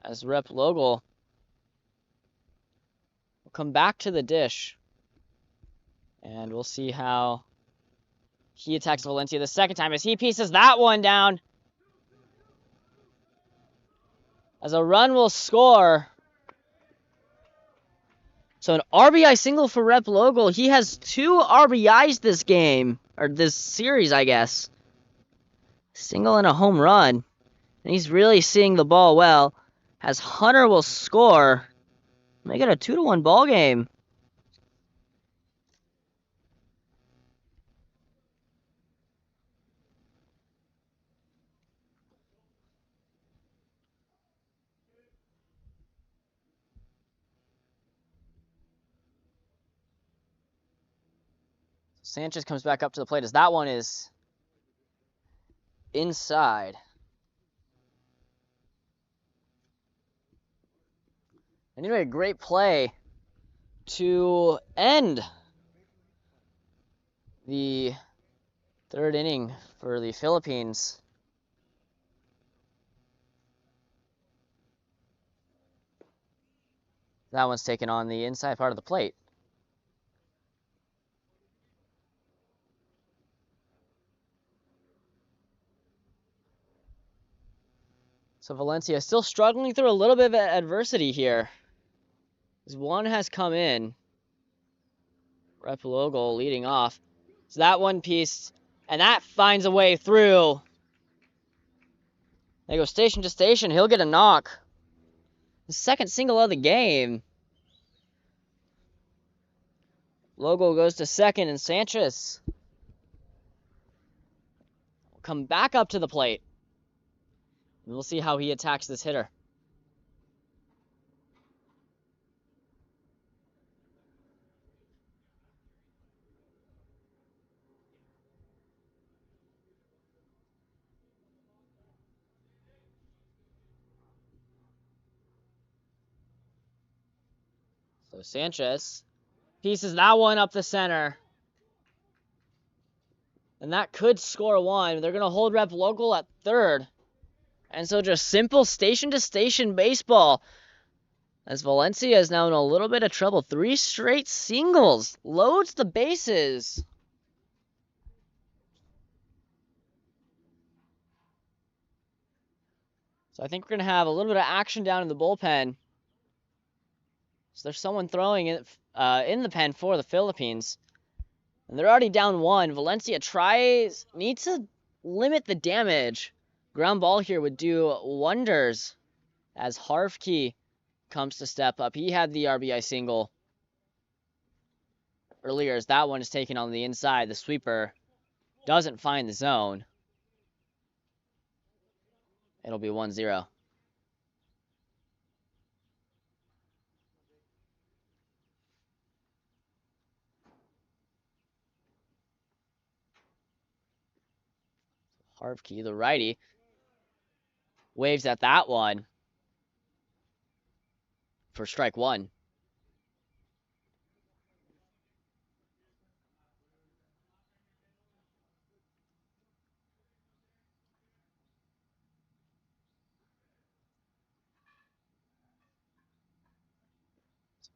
as Rep Logal will come back to the dish. And we'll see how he attacks Valencia the second time as he pieces that one down. As a run will score. So an RBI single for Rep Logal. He has 2 RBIs this game, or this series, I guess. Single and a home run. And he's really seeing the ball well. As Hunter will score. Make it a 2-1 ball game. Sanchez comes back up to the plate as that one is inside. Anyway, great play to end the 3rd inning for the Philippines. That one's taken on the inside part of the plate. So Valencia still struggling through a little bit of adversity here. As one has come in. Rep Logal leading off. So that one piece, and that finds a way through. They go station to station. He'll get a knock. The second single of the game. Logal goes to second, and Sanchez will come back up to the plate. And we'll see how he attacks this hitter. So Sanchez pieces that one up the center. And that could score one. They're going to hold Rep Local at third. And so just simple station-to-station baseball. As Valencia is now in a little bit of trouble. 3 straight singles. Loads the bases. So I think we're going to have a little bit of action down in the bullpen. So there's someone throwing in the pen for the Philippines. And they're already down 1. Valencia needs to limit the damage. Ground ball here would do wonders as Harvkey comes to step up. He had the RBI single earlier as that one is taken on the inside. The sweeper doesn't find the zone. It'll be 1-0. Harvkey, the righty, waves at that one for strike 1.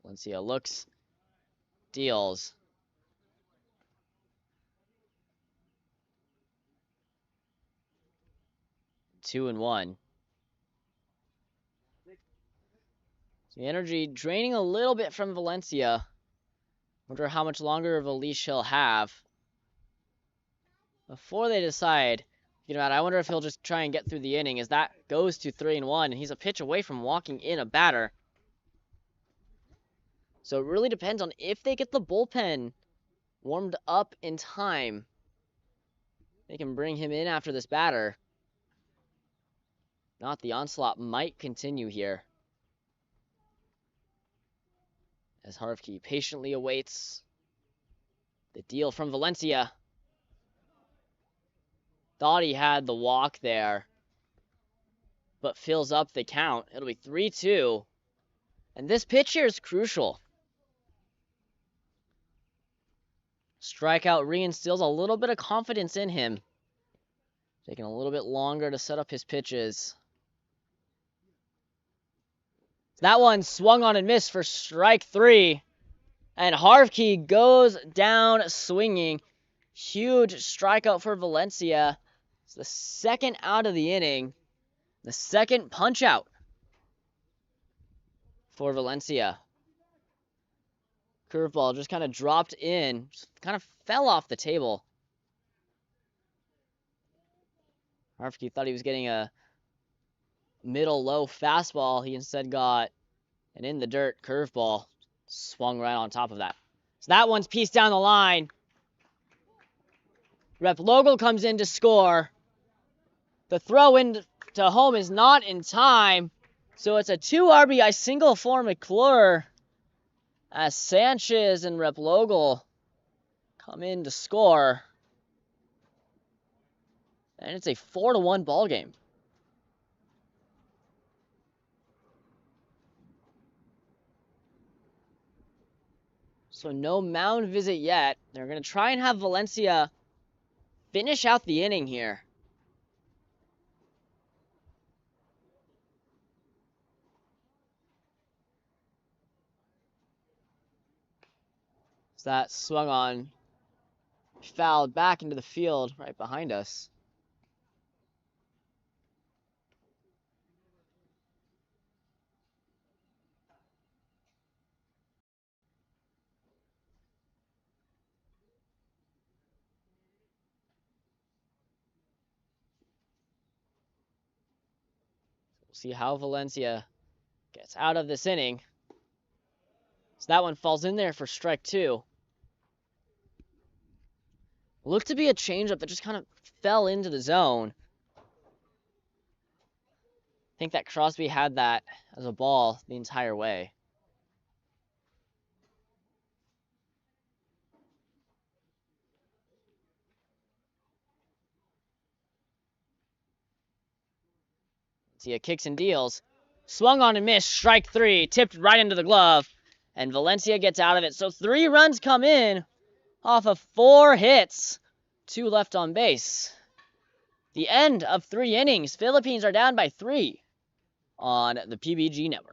Valencia looks, deals. Two and 1. The energy draining a little bit from Valencia. Wonder how much longer of a leash he'll have before they decide. I wonder if he'll just try and get through the inning as that goes to 3-1, and he's a pitch away from walking in a batter. So it really depends on if they get the bullpen warmed up in time. They can bring him in after this batter. Not, the onslaught might continue here. As Harvkey patiently awaits the deal from Valencia. Thought he had the walk there, but fills up the count. It'll be 3-2. And this pitch here is crucial. Strikeout reinstills a little bit of confidence in him. Taking a little bit longer to set up his pitches. That one swung on and missed for strike 3. And Harvkey goes down swinging. Huge strikeout for Valencia. It's the second out of the inning. The second punch out for Valencia. Curveball just kind of dropped in. Just kind of fell off the table. Harvkey thought he was getting a middle-low fastball. He instead got an in-the-dirt curveball. Swung right on top of that. So that one's pieced down the line. Rep Logel comes in to score. The throw in to home is not in time. So it's a 2 RBI single for McClure as Sanchez and Rep Logel come in to score. And it's a 4-1 ball game. So no mound visit yet. They're going to try and have Valencia finish out the inning here. So that swung on, fouled back into the field right behind us. We'll see how Valencia gets out of this inning. So that one falls in there for strike 2. Looked to be a changeup that just kind of fell into the zone. I think that Crosby had that as a ball the entire way. See, it kicks and deals. Swung on and missed. Strike 3. Tipped right into the glove. And Valencia gets out of it. So 3 runs come in off of 4 hits. 2 left on base. The end of 3 innings. Philippines are down by 3 on the PBG network.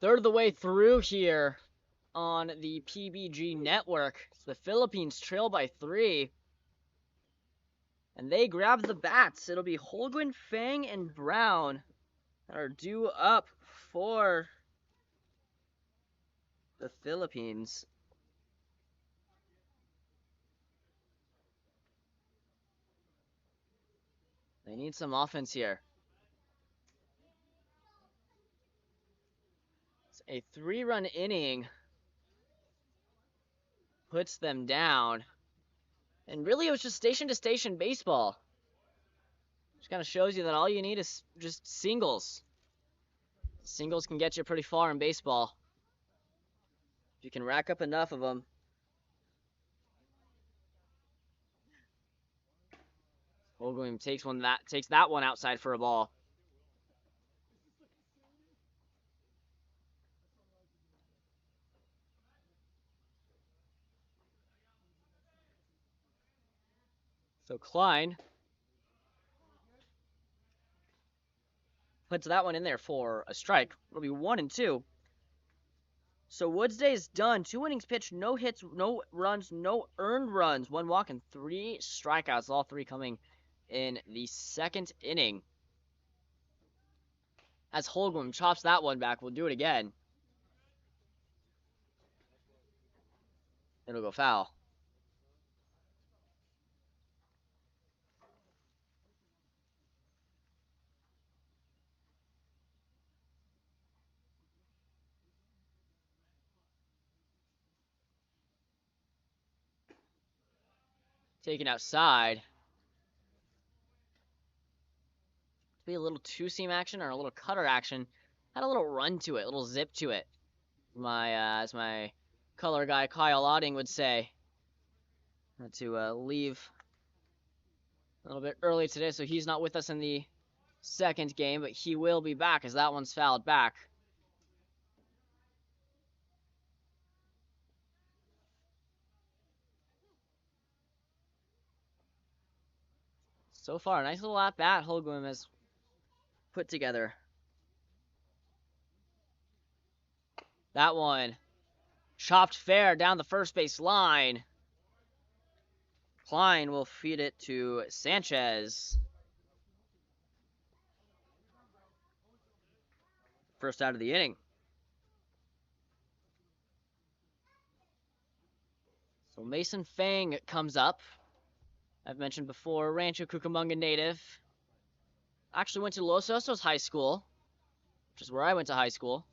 Third of the way through here on the PBG network. The Philippines trail by 3. And they grab the bats. It'll be Holguin, Fang, and Brown that are due up for the Philippines. They need some offense here. It's a 3-run inning puts them down. And really, it was just station-to-station baseball. Just kind of shows you that all you need is just singles. Singles can get you pretty far in baseball. If you can rack up enough of them. Holguin takes that one outside for a ball. So Klein puts that one in there for a strike. It'll be 1-2. So Woods' day is done. 2 innings pitched, no hits, no runs, no earned runs. 1 walk and 3 strikeouts, all 3 coming in the second inning. As Holcomb chops that one back, we'll do it again. It'll go foul. Taken outside. Be a little two-seam action or a little cutter action. Had a little run to it, a little zip to it. As my color guy Kyle Otting would say. Had to leave a little bit early today, so he's not with us in the second game, but he will be back as that one's fouled back. So far, a nice little at-bat Holcomb has put together. That one chopped fair down the first base line. Klein will feed it to Sanchez. First out of the inning. So Mason Fang comes up. I've mentioned before, Rancho Cucamonga native. Actually went to Los Osos High School, which is where I went to high school.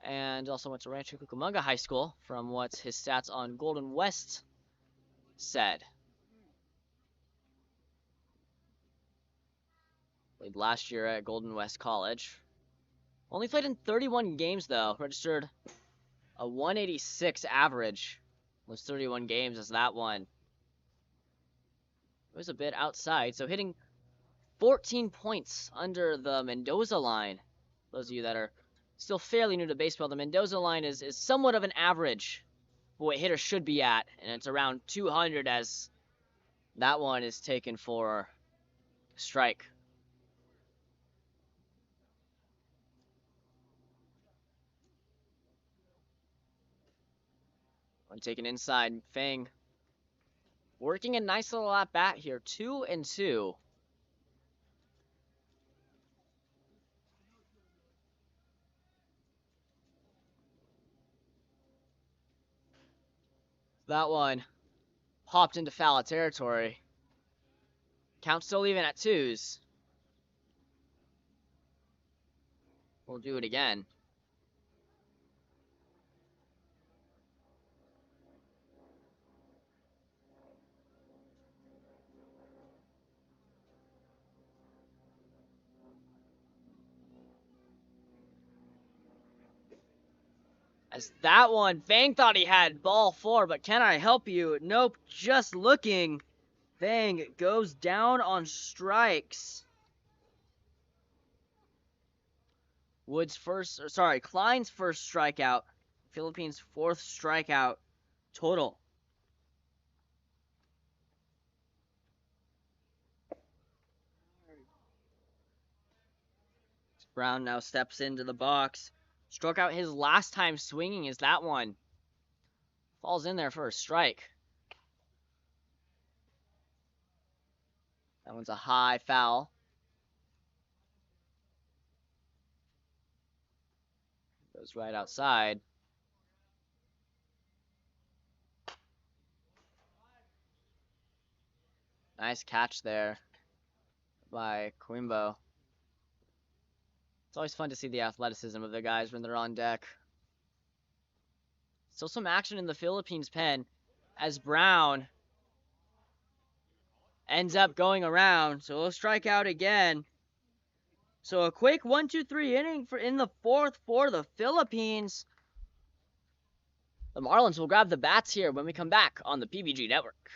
And also went to Rancho Cucamonga High School, from what his stats on Golden West said. Played last year at Golden West College. Only played in 31 games, though. Registered a 186 average. Those 31 games as that one. It was a bit outside, so hitting 14 points under the Mendoza line. Those of you that are still fairly new to baseball, the Mendoza line is somewhat of an average for what hitters should be at, and it's around 200 as that one is taken for a strike. One taken inside, Fang working a nice little at bat here, 2-2. That one popped into foul territory. Count still even at 2s. We'll do it again. As that one, Fang thought he had ball 4, but can I help you? Nope, just looking. Fang goes down on strikes. Klein's first strikeout. Philippines' 4th strikeout total. Brown now steps into the box. Struck out his last time swinging is that one. Falls in there for a strike. That one's a high foul. Goes right outside. Nice catch there by Coimbo. It's always fun to see the athleticism of the guys when they're on deck. Still some action in the Philippines pen as Brown ends up going around. So he'll strike out again. So a quick 1-2-3 inning in the 4th for the Philippines. The Marlins will grab the bats here when we come back on the PBG Network.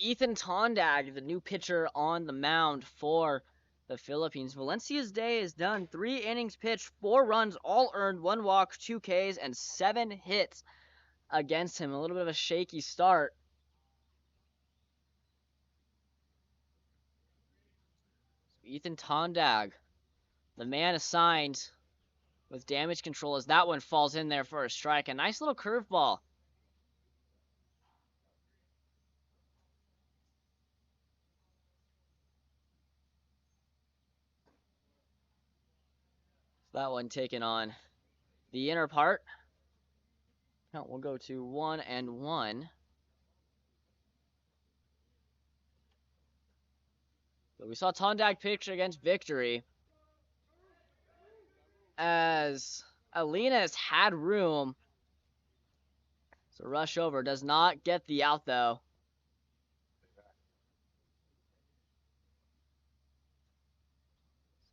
Ethan Tondag, the new pitcher on the mound for the Philippines. Valencia's day is done. 3 innings pitched, 4 runs, all earned, 1 walk, 2 Ks, and 7 hits against him. A little bit of a shaky start. Ethan Tondag, the man assigned with damage control, as that one falls in there for a strike. A nice little curveball. That one taken on the inner part. Count will go to 1-1. But we saw Tondag pitch against Victory, as Alinas had room. So rush over, does not get the out though.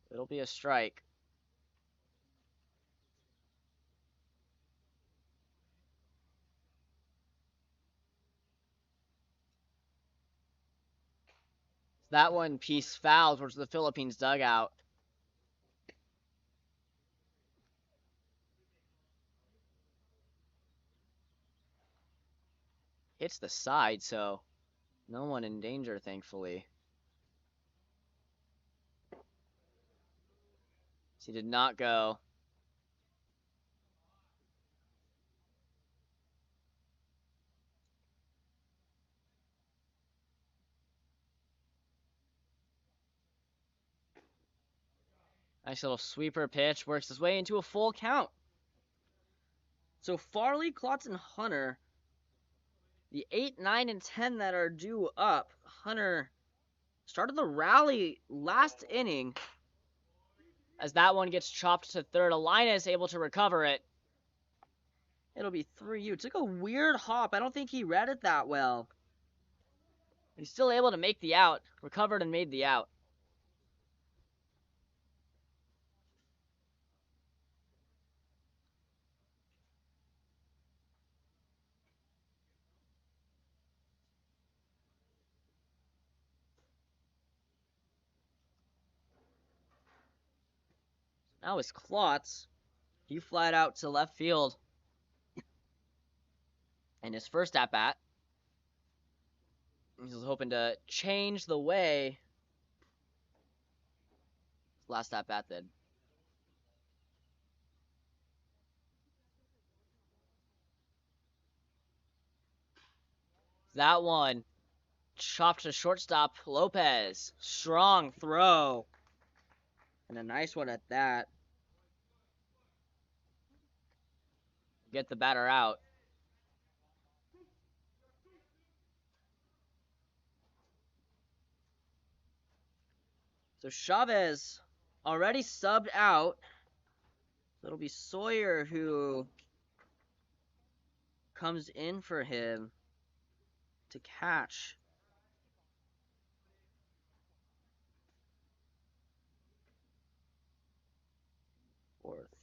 It'll be a strike. That one piece fouled towards the Philippines dugout. Hits the side, so no one in danger, thankfully. He did not go. Nice little sweeper pitch, works his way into a full count. So Farley, Klotz, and Hunter, the 8, 9, and 10 that are due up. Hunter started the rally last inning, as that one gets chopped to third. Alinas able to recover it. It'll be 3-2. Took a weird hop. I don't think he read it that well. He's still able to make the out. Recovered and made the out. Now is Klotz. He flied out to left field in his first at-bat. He's hoping to change the way his last at-bat did. That one chopped to shortstop. Lopez. Strong throw. And a nice one at that. Get the batter out. So Chavez already subbed out. So it'll be Sawyer who comes in for him to catch. Fourth.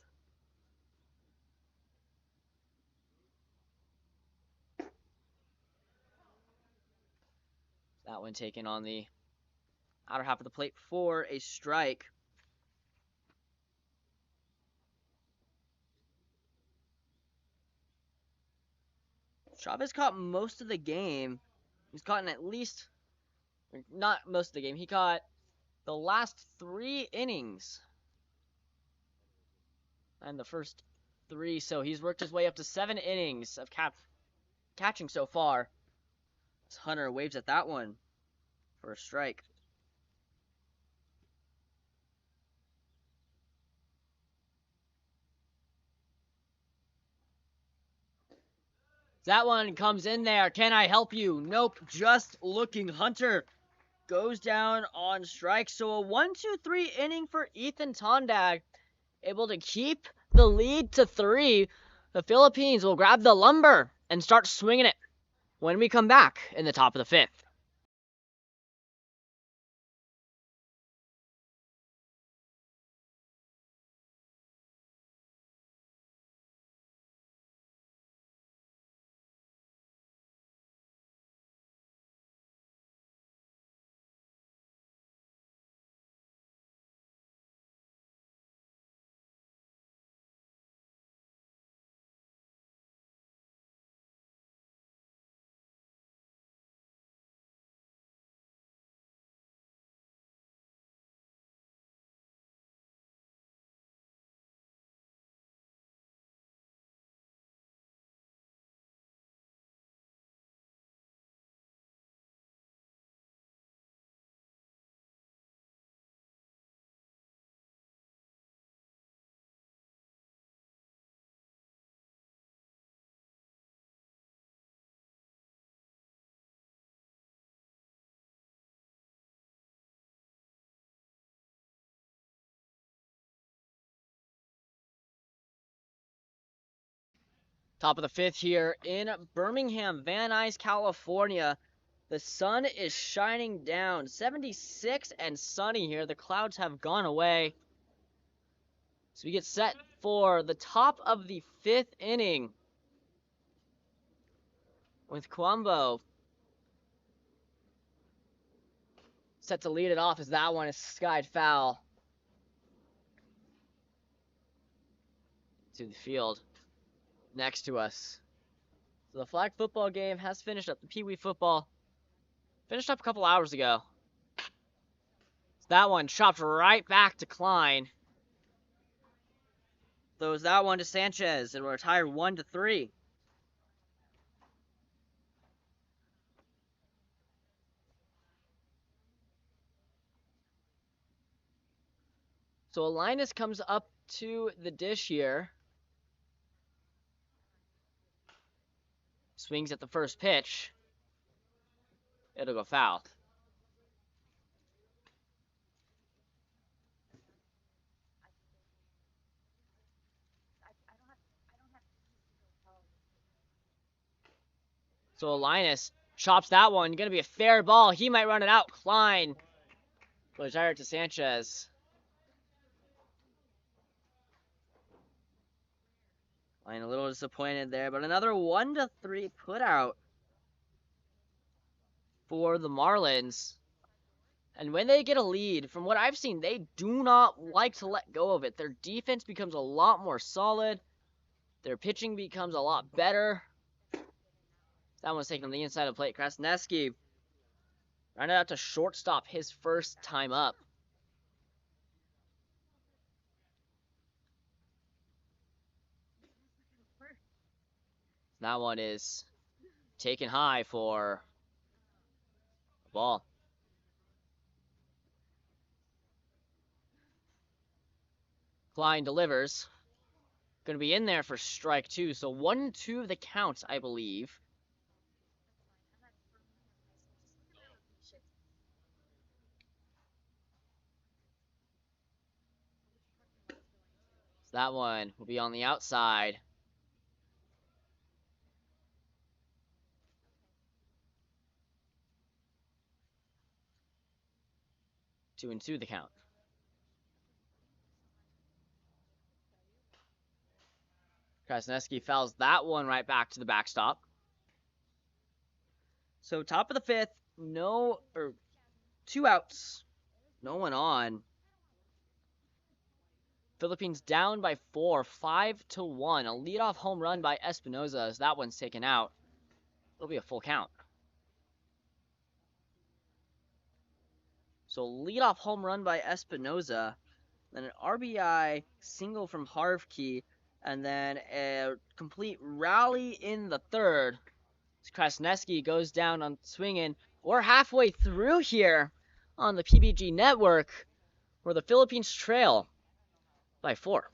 That one taken on the outer half of the plate for a strike. Chavez caught most of the game. He's caught in at least, not most of the game, he caught the last 3 innings. And the first 3, so he's worked his way up to 7 innings of catching so far. As Hunter waves at that one for a strike. That one comes in there. Can I help you? Nope, just looking. Hunter goes down on strike. So a 1-2-3 inning for Ethan Tondag. Able to keep the lead to 3. The Philippines will grab the lumber and start swinging it when we come back in the top of the 5th. Top of the fifth here in Birmingham, Van Nuys, California. The sun is shining down. 76 and sunny here. The clouds have gone away. So we get set for the top of the fifth inning with Kwambo set to lead it off as that one is skied foul to the field next to us. So the flag football game has finished up. The Pee Wee football finished up a couple hours ago. So that one chopped right back to Klein. Throws that one to Sanchez, and we're tied 1-3. So Linus comes up to the dish here. Swings at the first pitch. It'll go foul. So Linus chops that one. Gonna be a fair ball. He might run it out. Klein goes right to Sanchez. Klein a little disappointed there, but another 1-3 put out for the Marlins. And when they get a lead, from what I've seen, they do not like to let go of it. Their defense becomes a lot more solid. Their pitching becomes a lot better. That one's taken on the inside of the plate. Krasneski ran it out to shortstop his first time up. That one is taken high for a ball. Klein delivers. Going to be in there for strike two. So 1-2 the count, I believe. So that one will be on the outside. 2-2 the count. Krasneski fouls that one right back to the backstop. So top of the fifth, two outs, no one on. Philippines down by 4, 5-1. A leadoff home run by Espinoza as that one's taken out. It'll be a full count. So leadoff home run by Espinoza, then an RBI single from Harvkey, and then a complete rally in the third. Krasneski goes down on swinging. We're halfway through here on the PBG network, where the Philippines trail by 4.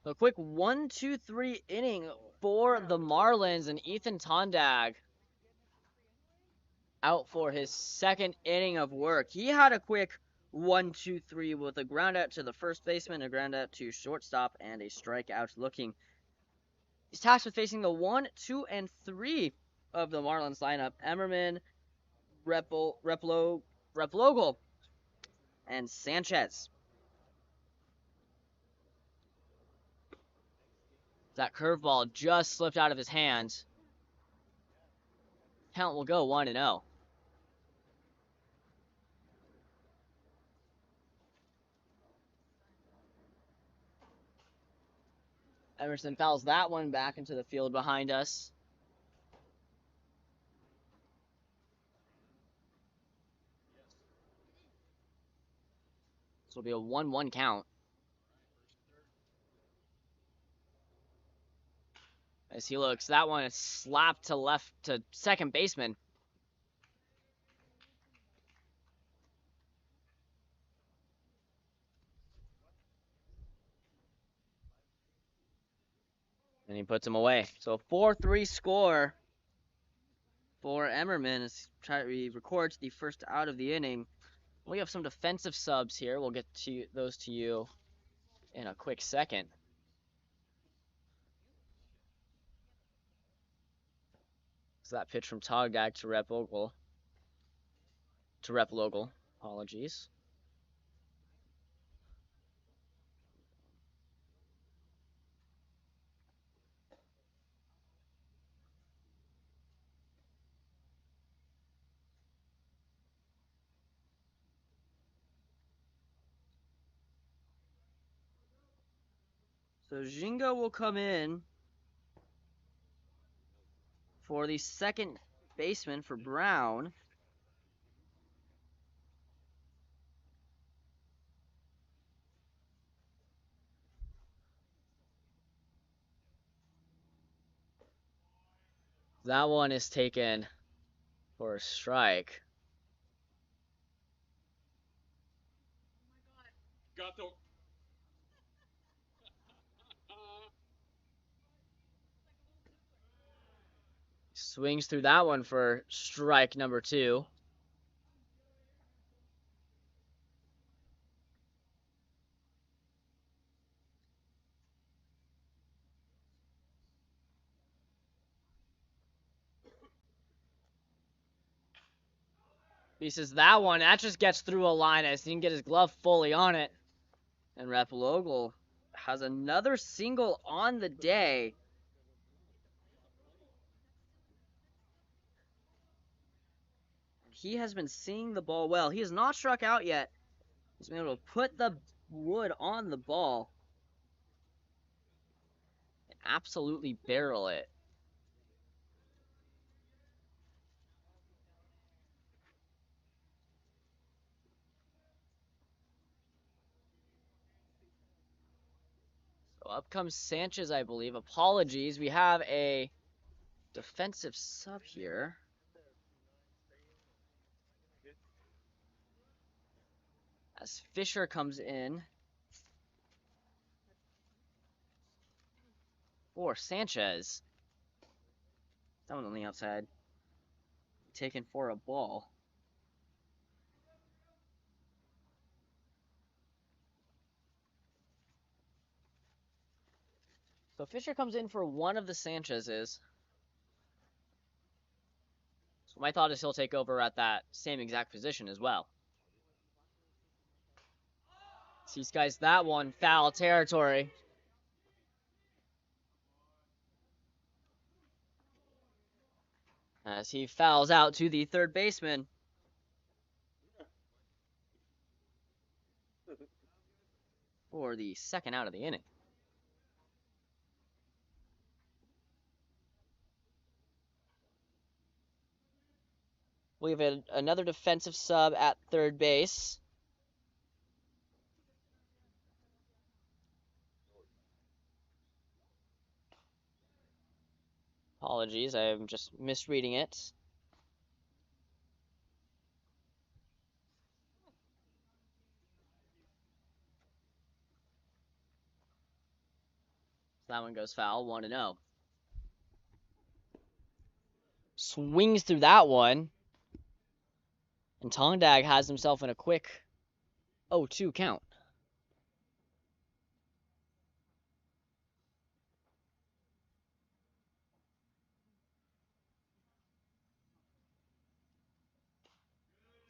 A quick 1-2-3 inning for the Marlins, and Ethan Tondag out for his second inning of work. He had a quick 1-2-3 with a ground out to the first baseman, a ground out to shortstop, and a strikeout looking. He's tasked with facing the 1, 2, and 3 of the Marlins lineup. Emmerman, Replogle, and Sanchez. That curveball just slipped out of his hands. Count will go 1-0. Emerson fouls that one back into the field behind us. This will be a 1-1 count. As he looks, that one is slapped to left to second baseman. And he puts him away. So a 4-3 score for Emmerman as he records the first out of the inning. We have some defensive subs here. We'll get to those to you in a quick second. So that pitch from Togag to Replogle. Apologies. So Jingo will come in for the second baseman for Brown. That one is taken for a strike. Swings through that one for strike number 2. He says that one, that just gets through a line as he didn't get his glove fully on it. And Replogle has another single on the day. He has been seeing the ball well. He has not struck out yet. He's been able to put the wood on the ball and absolutely barrel it. So up comes Sanchez, I believe. Apologies. We have a defensive sub here. As Fisher comes in for Sanchez. That one on the outside. Taken for a ball. So Fisher comes in for one of the Sanchez's. So my thought is he'll take over at that same exact position as well. He skies that one, foul territory. As he fouls out to the third baseman. For the second out of the inning. We have another defensive sub at third base. Apologies, I'm just misreading it. That one goes foul, 1-0. Swings through that one. And Tondag has himself in a quick 0-2 count.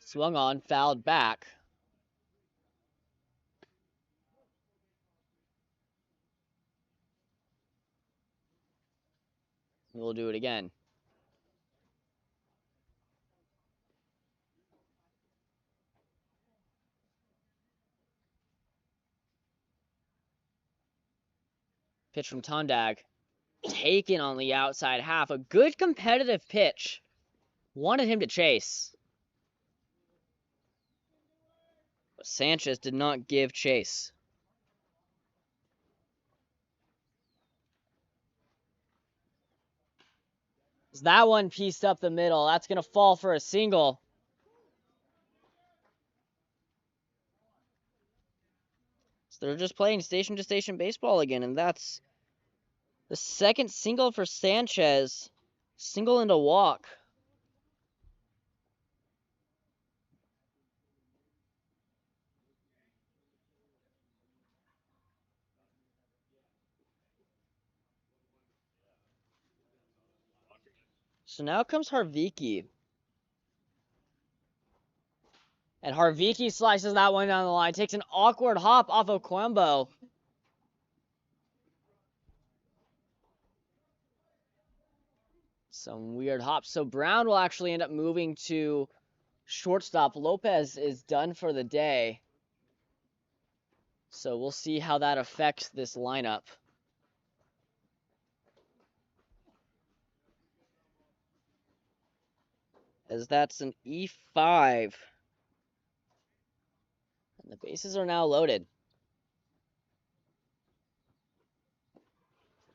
Swung on, fouled back. We'll do it again. Pitch from Tondag. Taken on the outside half. A good competitive pitch. Wanted him to chase. But Sanchez did not give chase. That one pieced up the middle. That's going to fall for a single. So they're just playing station-to-station baseball again, and that's the second single for Sanchez. Single and a walk. So now comes Harviki. And Harviki slices that one down the line. Takes an awkward hop off of Quembo. Some weird hops. So Brown will actually end up moving to shortstop. Lopez is done for the day. So we'll see how that affects this lineup. As that's an E5. And the bases are now loaded.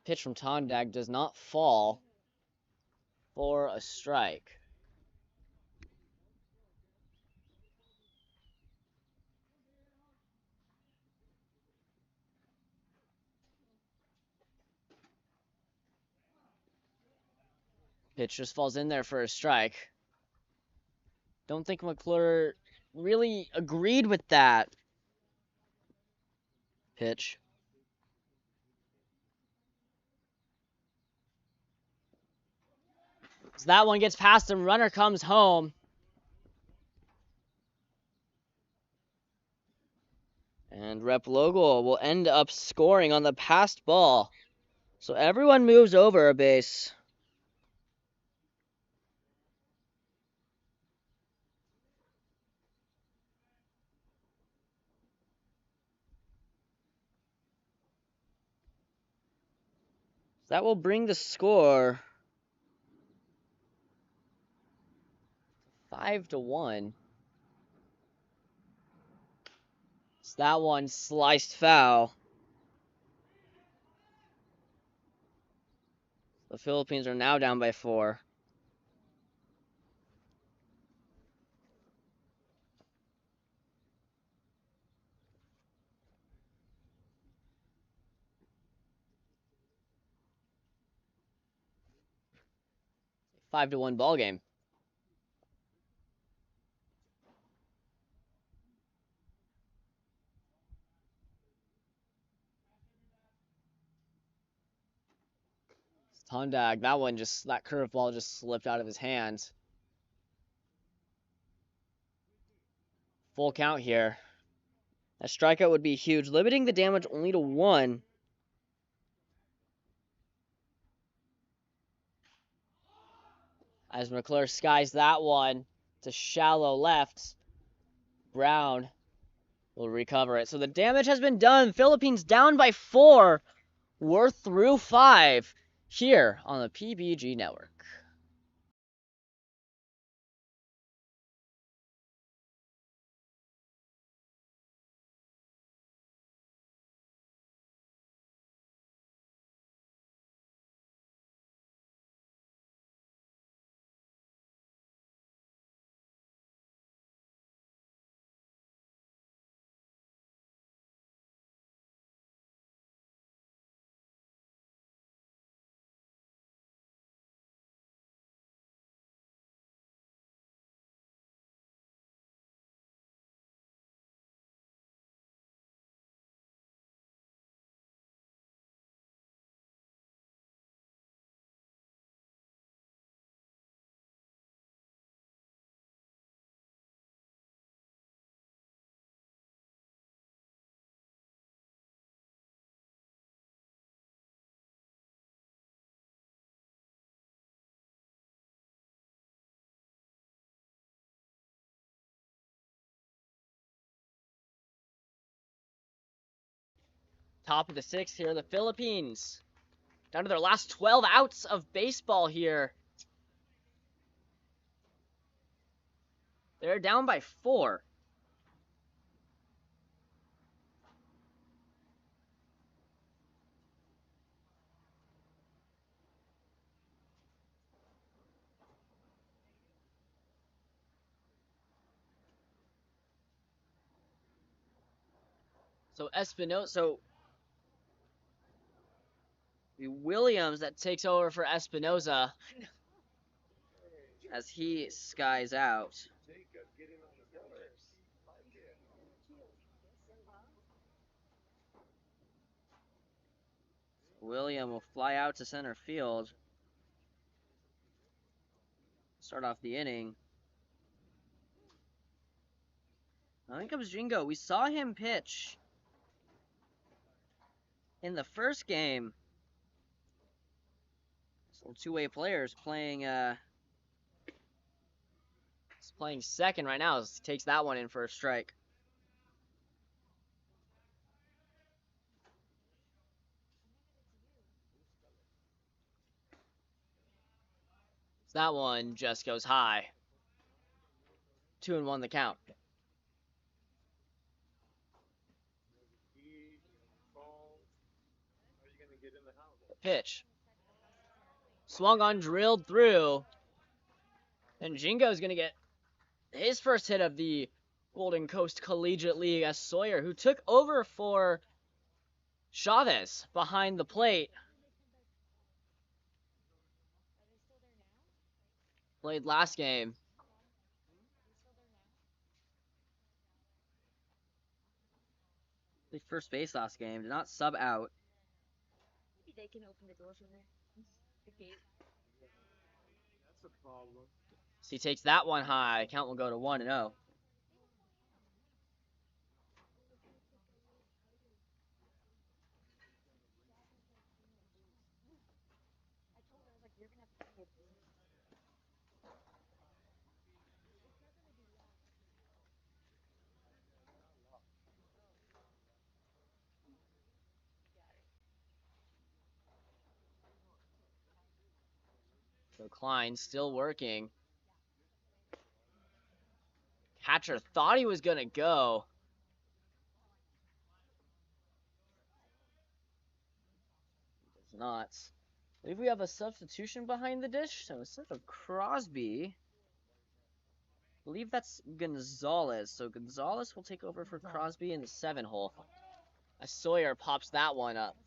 Pitch from Tondag does not fall for a strike. Pitch just falls in there for a strike. Don't think McClure really agreed with that pitch. So that one gets past him. Runner comes home. And Rep Logal will end up scoring on the passed ball. So everyone moves over a base. That will bring the score 5-1. So that one sliced foul. The Philippines are now down by 4. A 5-1 ball game. Tondag, that curveball just slipped out of his hands. Full count here. A strikeout would be huge, limiting the damage only to 1. As McClure skies that one to shallow left. Brown will recover it. So the damage has been done. Philippines down by 4. We're through 5 here on the PBG Network. Top of the sixth here, the Philippines. Down to their last 12 outs of baseball here. They're down by 4. So Espinosa, Williams that takes over for Espinosa as he skies out. William will fly out to center field. Start off the inning. Now in comes Jingo. We saw him pitch in the first game. So two-way players playing he's playing second right now as he takes that one in for a strike. So that one just goes high. 2-1 the count. Pitch. Swung on, drilled through. And Jingo's going to get his first hit of the Golden Coast Collegiate League as Sawyer, who took over for Chavez behind the plate. Played last game. Played first base last game. Did not sub out. Maybe they can open the door from there. That's a problem. So he takes that one high. Count will go to 1-0. So Klein still working. Catcher thought he was going to go. Does not. I believe we have a substitution behind the dish. So instead of Crosby, I believe that's Gonzalez. So Gonzalez will take over for Crosby in the 7 hole. As Sawyer pops that one up.